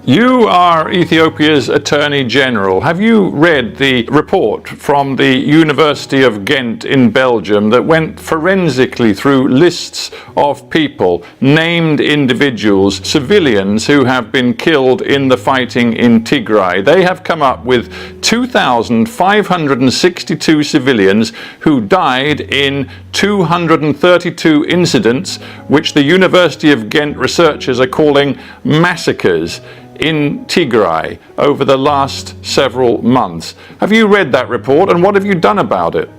You are Ethiopia's Attorney General. Have you read the report from the University of Ghent in Belgium that went forensically through lists of people, named individuals, civilians who have been killed in the fighting in Tigray? They have come up with 2,562 civilians who died in 232 incidents, which the University of Ghent researchers are calling massacres in Tigray over the last several months. Have you read that report, and what have you done about it?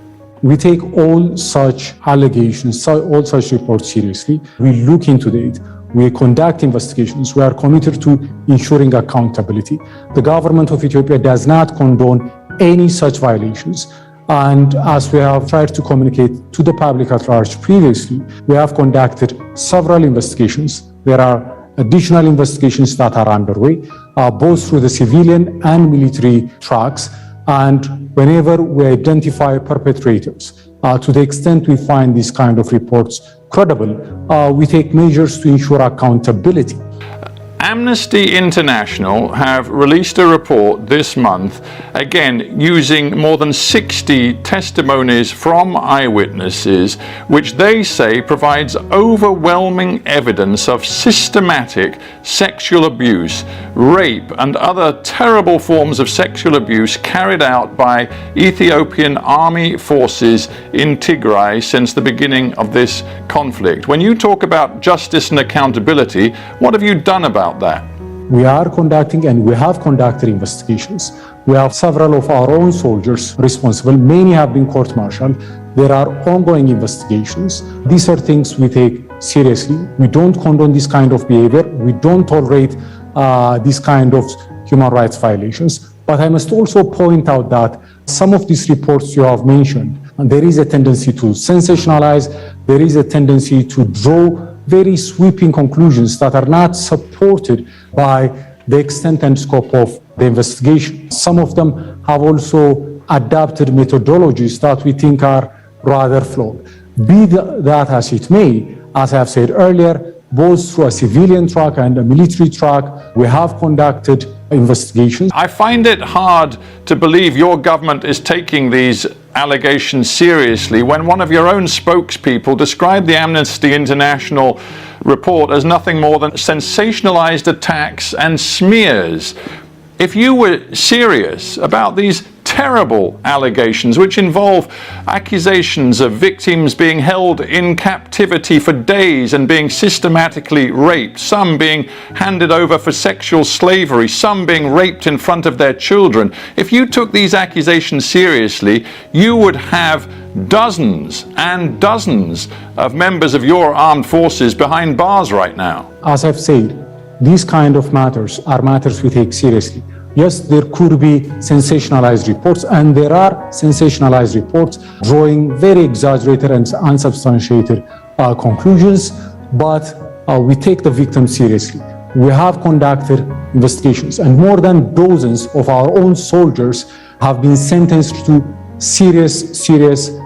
We take all such allegations, all such reports seriously. We look into it. We conduct investigations. We are committed to ensuring accountability. The government of Ethiopia does not condone any such violations. And as we have tried to communicate to the public at large previously, we have conducted several investigations. There are additional investigations that are underway, both through the civilian and military tracks. And whenever we identify perpetrators, to the extent we find these kind of reports credible, we take measures to ensure accountability. Amnesty International have released a report this month, again using more than 60 testimonies from eyewitnesses, which they say provides overwhelming evidence of systematic sexual abuse, rape, and other terrible forms of sexual abuse carried out by Ethiopian army forces in Tigray since the beginning of this conflict. When you talk about justice and accountability, what have you done about that? We are conducting and we have conducted investigations. We have several of our own soldiers responsible. Many have been court-martialed. There are ongoing investigations. These are things we take seriously. We don't condone this kind of behavior. We don't tolerate this kind of human rights violations. But I must also point out that some of these reports you have mentioned, and there is a tendency to sensationalize. There is a tendency to draw very sweeping conclusions that are not supported by the extent and scope of the investigation. Some of them have also adapted methodologies that we think are rather flawed. Be that as it may, as I have said earlier, both through a civilian track and a military track, we have conducted investigations. I find it hard to believe your government is taking these allegations seriously when one of your own spokespeople described the Amnesty International report as nothing more than sensationalized attacks and smears. If you were serious about these terrible allegations, which involve accusations of victims being held in captivity for days and being systematically raped, some being handed over for sexual slavery, some being raped in front of their children, if you took these accusations seriously, you would have dozens and dozens of members of your armed forces behind bars right now. As I've said, these kind of matters are matters we take seriously. Yes, there could be sensationalized reports, and there are sensationalized reports drawing very exaggerated and unsubstantiated conclusions, but we take the victims seriously. We have conducted investigations, and more than dozens of our own soldiers have been sentenced to serious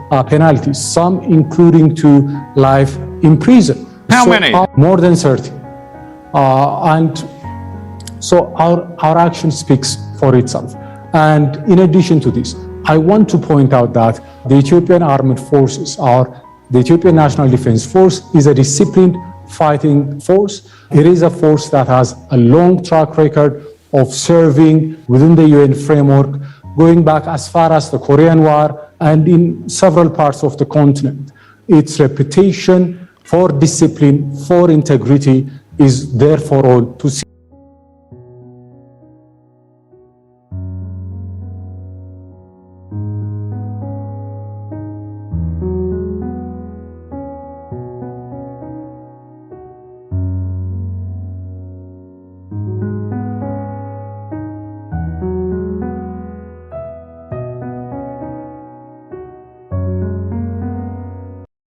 penalties, some including to life in prison. How many? More than 30. So our action speaks for itself. And in addition to this, I want to point out that the Ethiopian Armed Forces, the Ethiopian National Defense Force, is a disciplined fighting force. It is a force that has a long track record of serving within the UN framework, going back as far as the Korean War and in several parts of the continent. Its reputation for discipline, for integrity is there for all to see.